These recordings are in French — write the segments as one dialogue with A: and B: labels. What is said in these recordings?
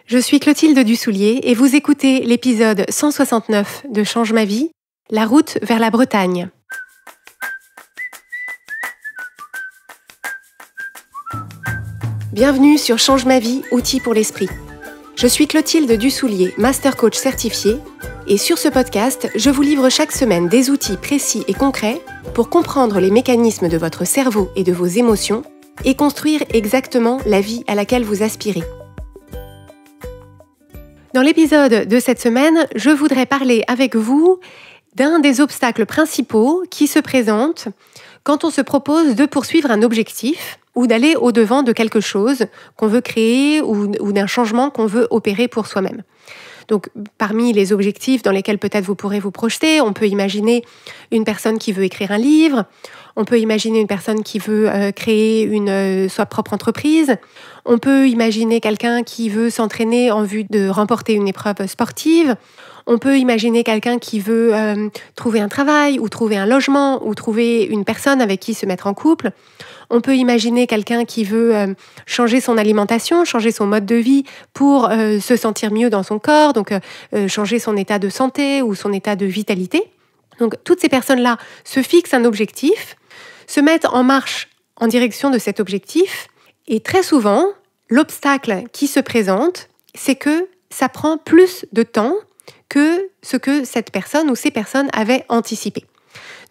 A: Je suis Clotilde Dussoulier et vous écoutez l'épisode 169 de Change ma vie, la route vers la Bretagne. Bienvenue sur Change ma vie, outils pour l'esprit. Je suis Clotilde Dussoulier, master coach certifié, et sur ce podcast, je vous livre chaque semaine des outils précis et concrets pour comprendre les mécanismes de votre cerveau et de vos émotions et construire exactement la vie à laquelle vous aspirez. Dans l'épisode de cette semaine, je voudrais parler avec vous d'un des obstacles principaux qui se présentent quand on se propose de poursuivre un objectif ou d'aller au-devant de quelque chose qu'on veut créer ou d'un changement qu'on veut opérer pour soi-même. Donc, parmi les objectifs dans lesquels peut-être vous pourrez vous projeter, on peut imaginer une personne qui veut écrire un livre, on peut imaginer une personne qui veut créer sa propre entreprise, on peut imaginer quelqu'un qui veut s'entraîner en vue de remporter une épreuve sportive, on peut imaginer quelqu'un qui veut trouver un travail ou trouver un logement ou trouver une personne avec qui se mettre en couple. On peut imaginer quelqu'un qui veut changer son alimentation, changer son mode de vie pour se sentir mieux dans son corps, donc changer son état de santé ou son état de vitalité. Donc toutes ces personnes-là se fixent un objectif, se mettent en marche en direction de cet objectif et très souvent, l'obstacle qui se présente, c'est que ça prend plus de temps que ce que cette personne ou ces personnes avaient anticipé.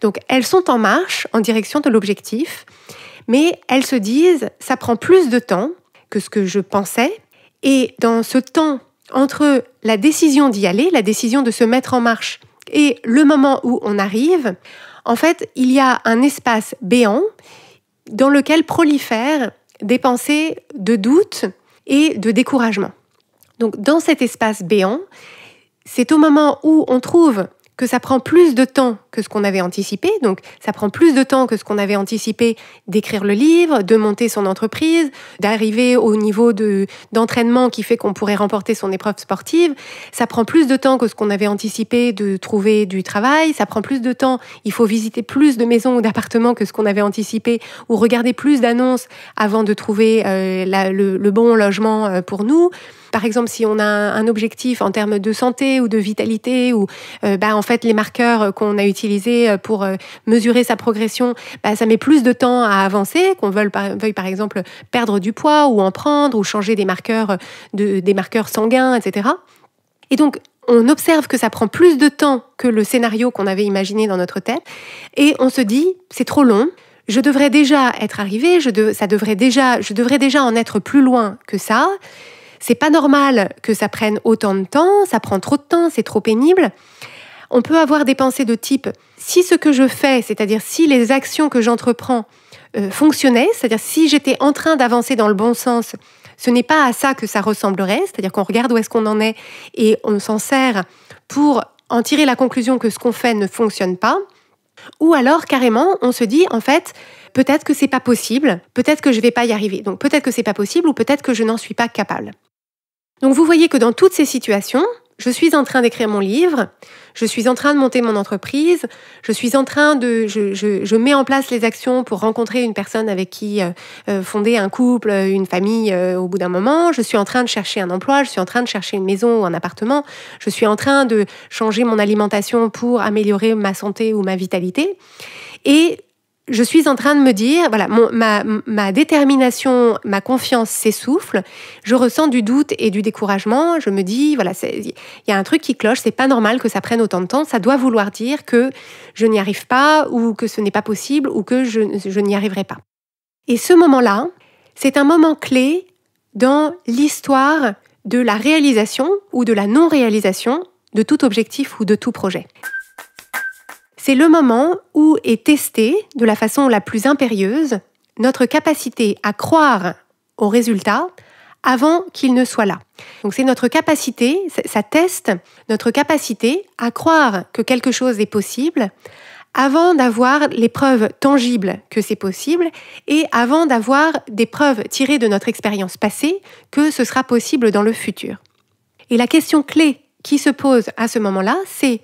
A: Donc elles sont en marche en direction de l'objectif, mais elles se disent « ça prend plus de temps que ce que je pensais » et dans ce temps entre la décision d'y aller, la décision de se mettre en marche et le moment où on arrive, en fait, il y a un espace béant dans lequel prolifèrent des pensées de doute et de découragement. Donc dans cet espace béant, c'est au moment où on trouve que ça prend plus de temps que ce qu'on avait anticipé, donc ça prend plus de temps que ce qu'on avait anticipé d'écrire le livre, de monter son entreprise, d'arriver au niveau d'entraînement qui fait qu'on pourrait remporter son épreuve sportive, ça prend plus de temps que ce qu'on avait anticipé de trouver du travail, ça prend plus de temps, il faut visiter plus de maisons ou d'appartements que ce qu'on avait anticipé, ou regarder plus d'annonces avant de trouver le bon logement pour nous. Par exemple, si on a un objectif en termes de santé ou de vitalité, ou en fait les marqueurs qu'on a utilisés pour mesurer sa progression, ça met plus de temps à avancer, qu'on veuille par exemple perdre du poids ou en prendre, ou changer des marqueurs sanguins, etc. Et donc, on observe que ça prend plus de temps que le scénario qu'on avait imaginé dans notre tête, et on se dit, c'est trop long, je devrais déjà être arrivé, je devrais déjà en être plus loin que ça. C'est pas normal que ça prenne autant de temps, ça prend trop de temps, c'est trop pénible. On peut avoir des pensées de type « si ce que je fais, c'est-à-dire si les actions que j'entreprends fonctionnaient, c'est-à-dire si j'étais en train d'avancer dans le bon sens, ce n'est pas à ça que ça ressemblerait », c'est-à-dire qu'on regarde où est-ce qu'on en est et on s'en sert pour en tirer la conclusion que ce qu'on fait ne fonctionne pas. Ou alors, carrément, on se dit, en fait, peut-être que c'est pas possible, peut-être que je vais pas y arriver. Donc peut-être que c'est pas possible ou peut-être que je n'en suis pas capable. Donc vous voyez que dans toutes ces situations, je suis en train d'écrire mon livre, je suis en train de monter mon entreprise, je mets en place les actions pour rencontrer une personne avec qui fonder un couple, une famille au bout d'un moment, je suis en train de chercher un emploi, je suis en train de chercher une maison ou un appartement, je suis en train de changer mon alimentation pour améliorer ma santé ou ma vitalité. Et je suis en train de me dire, voilà, ma détermination, ma confiance s'essouffle, je ressens du doute et du découragement, je me dis, voilà, il y a un truc qui cloche, c'est pas normal que ça prenne autant de temps, ça doit vouloir dire que je n'y arrive pas, ou que ce n'est pas possible, ou que je n'y arriverai pas. Et ce moment-là, c'est un moment clé dans l'histoire de la réalisation ou de la non-réalisation de tout objectif ou de tout projet. C'est le moment où est testée, de la façon la plus impérieuse, notre capacité à croire au résultat avant qu'il ne soit là. Donc c'est notre capacité, ça teste notre capacité à croire que quelque chose est possible avant d'avoir les preuves tangibles que c'est possible et avant d'avoir des preuves tirées de notre expérience passée que ce sera possible dans le futur. Et la question clé qui se pose à ce moment-là, c'est: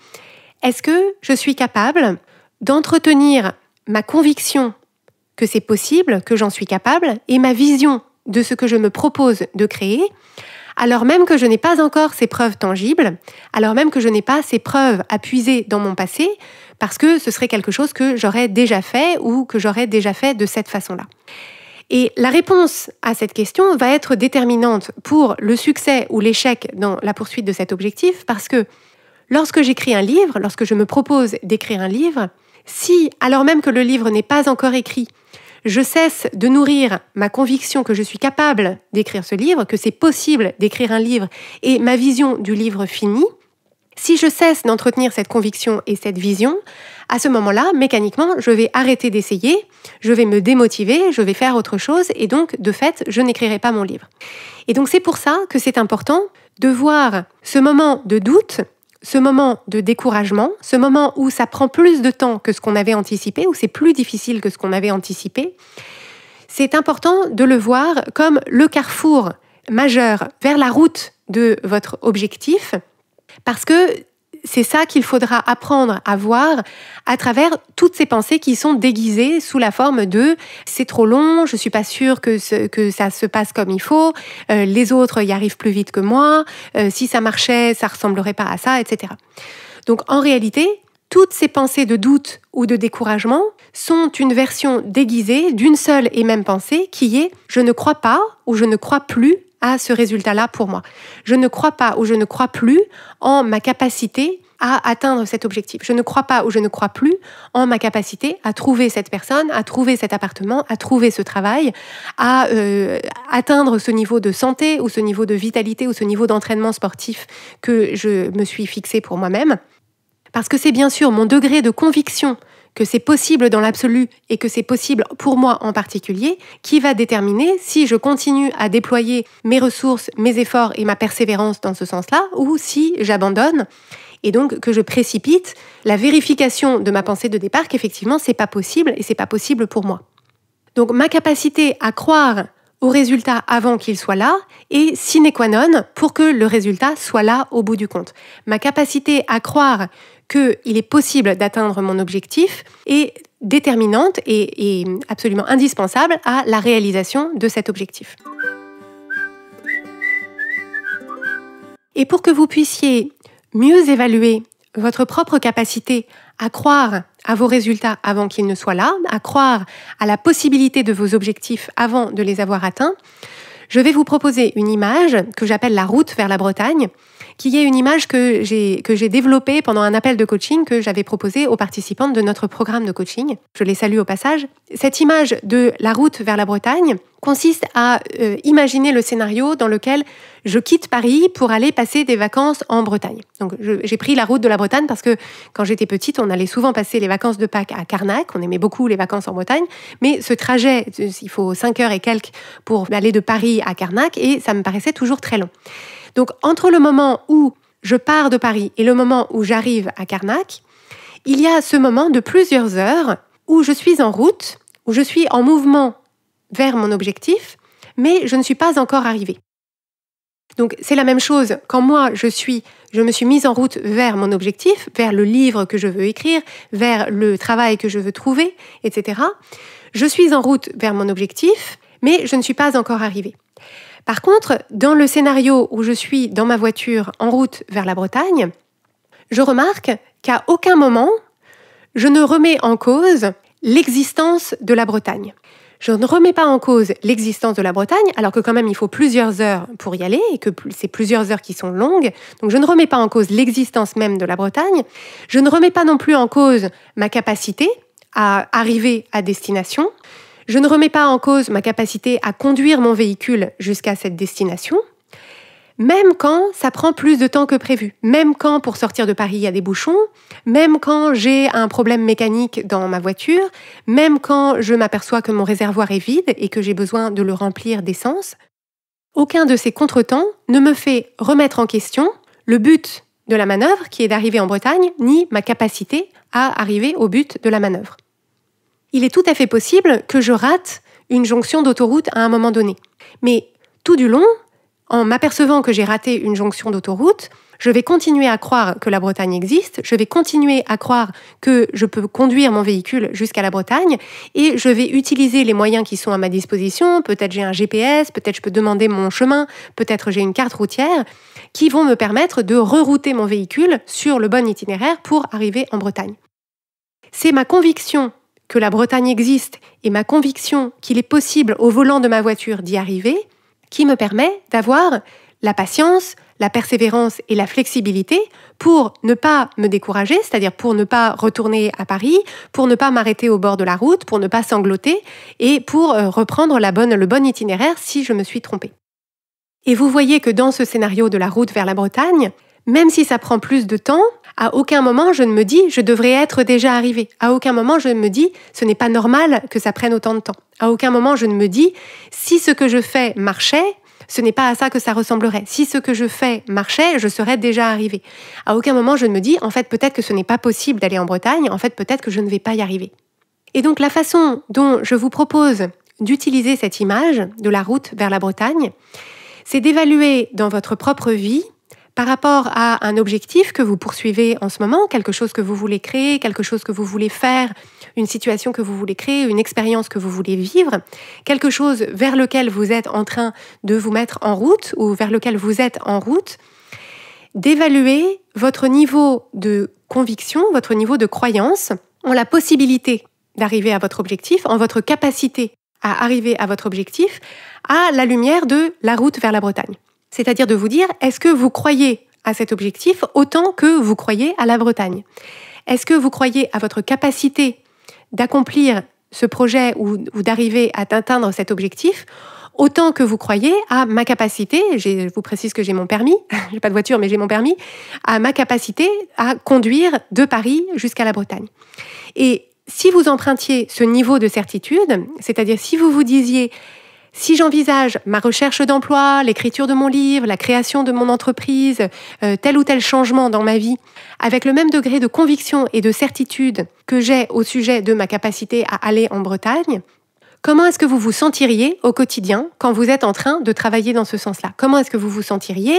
A: est-ce que je suis capable d'entretenir ma conviction que c'est possible, que j'en suis capable, et ma vision de ce que je me propose de créer, alors même que je n'ai pas encore ces preuves tangibles, alors même que je n'ai pas ces preuves à puiser dans mon passé, parce que ce serait quelque chose que j'aurais déjà fait ou que j'aurais déjà fait de cette façon-là. Et la réponse à cette question va être déterminante pour le succès ou l'échec dans la poursuite de cet objectif, parce que lorsque j'écris un livre, lorsque je me propose d'écrire un livre, si, alors même que le livre n'est pas encore écrit, je cesse de nourrir ma conviction que je suis capable d'écrire ce livre, que c'est possible d'écrire un livre et ma vision du livre finie, si je cesse d'entretenir cette conviction et cette vision, à ce moment-là, mécaniquement, je vais arrêter d'essayer, je vais me démotiver, je vais faire autre chose et donc, de fait, je n'écrirai pas mon livre. Et donc, c'est pour ça que c'est important de voir ce moment de doute, ce moment de découragement, ce moment où ça prend plus de temps que ce qu'on avait anticipé, où c'est plus difficile que ce qu'on avait anticipé, c'est important de le voir comme le carrefour majeur vers la route de votre objectif, parce que c'est ça qu'il faudra apprendre à voir à travers toutes ces pensées qui sont déguisées sous la forme de « c'est trop long, je suis pas sûre que ça se passe comme il faut, les autres y arrivent plus vite que moi, si ça marchait, ça ressemblerait pas à ça, etc. » Donc en réalité, toutes ces pensées de doute ou de découragement sont une version déguisée d'une seule et même pensée qui est « je ne crois pas » ou « je ne crois plus » à ce résultat-là pour moi. Je ne crois pas ou je ne crois plus en ma capacité à atteindre cet objectif. Je ne crois pas ou je ne crois plus en ma capacité à trouver cette personne, à trouver cet appartement, à trouver ce travail, à atteindre ce niveau de santé ou ce niveau de vitalité ou ce niveau d'entraînement sportif que je me suis fixé pour moi-même. Parce que c'est bien sûr mon degré de conviction que c'est possible dans l'absolu et que c'est possible pour moi en particulier, qui va déterminer si je continue à déployer mes ressources, mes efforts et ma persévérance dans ce sens-là, ou si j'abandonne et donc que je précipite la vérification de ma pensée de départ qu'effectivement c'est pas possible et c'est pas possible pour moi. Donc ma capacité à croire au résultat avant qu'il soit là est sine qua non pour que le résultat soit là au bout du compte. Ma capacité à croire qu'il est possible d'atteindre mon objectif est déterminante et absolument indispensable à la réalisation de cet objectif. Et pour que vous puissiez mieux évaluer votre propre capacité à croire à vos résultats avant qu'ils ne soient là, à croire à la possibilité de vos objectifs avant de les avoir atteints, je vais vous proposer une image que j'appelle la route vers la Bretagne, qui est une image que j'ai développée pendant un appel de coaching que j'avais proposé aux participantes de notre programme de coaching. Je les salue au passage. Cette image de la route vers la Bretagne consiste à imaginer le scénario dans lequel je quitte Paris pour aller passer des vacances en Bretagne. Donc j'ai pris la route de la Bretagne parce que quand j'étais petite, on allait souvent passer les vacances de Pâques à Carnac. On aimait beaucoup les vacances en Bretagne. Mais ce trajet, il faut 5 heures et quelques pour aller de Paris à Carnac et ça me paraissait toujours très long. Donc, entre le moment où je pars de Paris et le moment où j'arrive à Carnac, il y a ce moment de plusieurs heures où je suis en route, où je suis en mouvement vers mon objectif, mais je ne suis pas encore arrivée. Donc, c'est la même chose quand moi, je me suis mise en route vers mon objectif, vers le livre que je veux écrire, vers le travail que je veux trouver, etc. Je suis en route vers mon objectif, mais je ne suis pas encore arrivée. Par contre, dans le scénario où je suis dans ma voiture en route vers la Bretagne, je remarque qu'à aucun moment, je ne remets en cause l'existence de la Bretagne. Je ne remets pas en cause l'existence de la Bretagne, alors que quand même il faut plusieurs heures pour y aller, et que c'est plusieurs heures qui sont longues. Donc je ne remets pas en cause l'existence même de la Bretagne. Je ne remets pas non plus en cause ma capacité à arriver à destination. Je ne remets pas en cause ma capacité à conduire mon véhicule jusqu'à cette destination, même quand ça prend plus de temps que prévu, même quand pour sortir de Paris il y a des bouchons, même quand j'ai un problème mécanique dans ma voiture, même quand je m'aperçois que mon réservoir est vide et que j'ai besoin de le remplir d'essence. Aucun de ces contretemps ne me fait remettre en question le but de la manœuvre qui est d'arriver en Bretagne, ni ma capacité à arriver au but de la manœuvre. Il est tout à fait possible que je rate une jonction d'autoroute à un moment donné. Mais tout du long, en m'apercevant que j'ai raté une jonction d'autoroute, Je vais continuer à croire que la Bretagne existe, je vais continuer à croire que je peux conduire mon véhicule jusqu'à la Bretagne et je vais utiliser les moyens qui sont à ma disposition. Peut-être j'ai un GPS, peut-être je peux demander mon chemin, peut-être j'ai une carte routière qui vont me permettre de rerouter mon véhicule sur le bon itinéraire pour arriver en Bretagne. C'est ma conviction que la Bretagne existe et ma conviction qu'il est possible au volant de ma voiture d'y arriver qui me permet d'avoir la patience, la persévérance et la flexibilité pour ne pas me décourager, c'est-à-dire pour ne pas retourner à Paris, pour ne pas m'arrêter au bord de la route, pour ne pas sangloter et pour reprendre le bon itinéraire si je me suis trompée. Et vous voyez que dans ce scénario de la route vers la Bretagne, même si ça prend plus de temps, à aucun moment je ne me dis je devrais être déjà arrivée. À aucun moment je ne me dis ce n'est pas normal que ça prenne autant de temps. À aucun moment je ne me dis si ce que je fais marchait, ce n'est pas à ça que ça ressemblerait. Si ce que je fais marchait, je serais déjà arrivée. À aucun moment je ne me dis en fait peut-être que ce n'est pas possible d'aller en Bretagne, en fait peut-être que je ne vais pas y arriver. Et donc la façon dont je vous propose d'utiliser cette image de la route vers la Bretagne, c'est d'évaluer dans votre propre vie par rapport à un objectif que vous poursuivez en ce moment, quelque chose que vous voulez créer, quelque chose que vous voulez faire, une situation que vous voulez créer, une expérience que vous voulez vivre, quelque chose vers lequel vous êtes en train de vous mettre en route ou vers lequel vous êtes en route, d'évaluer votre niveau de conviction, votre niveau de croyance en la possibilité d'arriver à votre objectif, en votre capacité à arriver à votre objectif à la lumière de la route vers la Bretagne. C'est-à-dire de vous dire, est-ce que vous croyez à cet objectif autant que vous croyez à la Bretagne? Est-ce que vous croyez à votre capacité d'accomplir ce projet ou d'arriver à atteindre cet objectif autant que vous croyez à ma capacité, je vous précise que j'ai mon permis, j'ai pas de voiture mais j'ai mon permis, à ma capacité à conduire de Paris jusqu'à la Bretagne. Et si vous empruntiez ce niveau de certitude, c'est-à-dire si vous vous disiez si j'envisage ma recherche d'emploi, l'écriture de mon livre, la création de mon entreprise, tel ou tel changement dans ma vie, avec le même degré de conviction et de certitude que j'ai au sujet de ma capacité à aller en Bretagne, comment est-ce que vous vous sentiriez au quotidien quand vous êtes en train de travailler dans ce sens-là? Comment est-ce que vous vous sentiriez?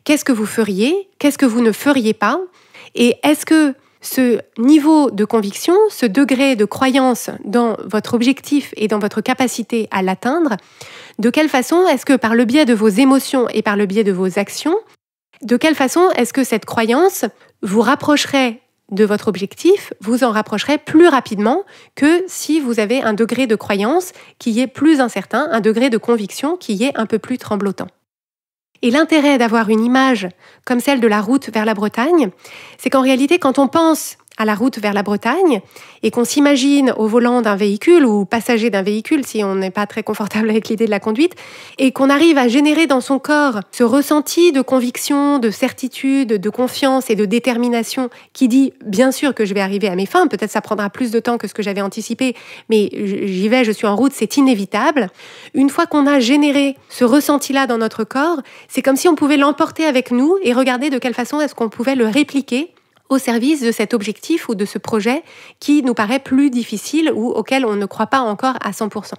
A: Qu'est-ce que vous feriez? Qu'est-ce que vous ne feriez pas? Et est-ce que ce niveau de conviction, ce degré de croyance dans votre objectif et dans votre capacité à l'atteindre, de quelle façon est-ce que par le biais de vos émotions et par le biais de vos actions, de quelle façon est-ce que cette croyance vous rapprocherait de votre objectif, vous en rapprocherait plus rapidement que si vous avez un degré de croyance qui est plus incertain, un degré de conviction qui est un peu plus tremblotant. Et l'intérêt d'avoir une image comme celle de la route vers la Bretagne, c'est qu'en réalité, quand on pense à la route vers la Bretagne et qu'on s'imagine au volant d'un véhicule ou passager d'un véhicule si on n'est pas très confortable avec l'idée de la conduite et qu'on arrive à générer dans son corps ce ressenti de conviction, de certitude, de confiance et de détermination qui dit bien sûr que je vais arriver à mes fins, peut-être ça prendra plus de temps que ce que j'avais anticipé, mais j'y vais, je suis en route, c'est inévitable. Une fois qu'on a généré ce ressenti-là dans notre corps, c'est comme si on pouvait l'emporter avec nous et regarder de quelle façon est-ce qu'on pouvait le répliquer au service de cet objectif ou de ce projet qui nous paraît plus difficile ou auquel on ne croit pas encore à 100%.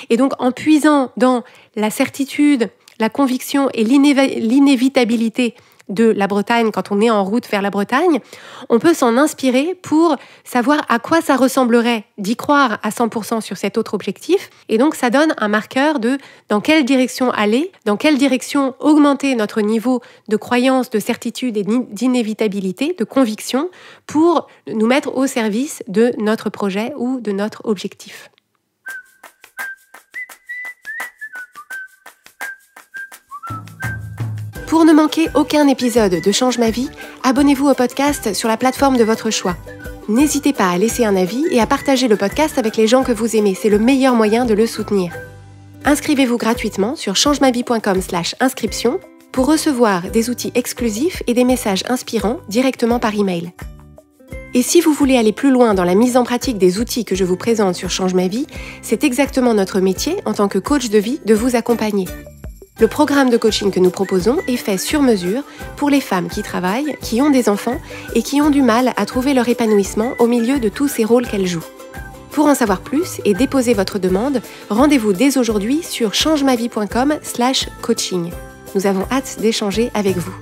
A: Et donc, en puisant dans la certitude, la conviction et l'inévitabilité de la Bretagne, quand on est en route vers la Bretagne, on peut s'en inspirer pour savoir à quoi ça ressemblerait d'y croire à 100% sur cet autre objectif. Et donc, ça donne un marqueur de dans quelle direction aller, dans quelle direction augmenter notre niveau de croyance, de certitude et d'inévitabilité, de conviction, pour nous mettre au service de notre projet ou de notre objectif. Pour ne manquer aucun épisode de Change ma vie, abonnez-vous au podcast sur la plateforme de votre choix. N'hésitez pas à laisser un avis et à partager le podcast avec les gens que vous aimez, c'est le meilleur moyen de le soutenir. Inscrivez-vous gratuitement sur changemavie.com/inscription pour recevoir des outils exclusifs et des messages inspirants directement par email. Et si vous voulez aller plus loin dans la mise en pratique des outils que je vous présente sur Change ma vie, c'est exactement notre métier en tant que coach de vie de vous accompagner. Le programme de coaching que nous proposons est fait sur mesure pour les femmes qui travaillent, qui ont des enfants et qui ont du mal à trouver leur épanouissement au milieu de tous ces rôles qu'elles jouent. Pour en savoir plus et déposer votre demande, rendez-vous dès aujourd'hui sur changemavie.com/coaching. Nous avons hâte d'échanger avec vous.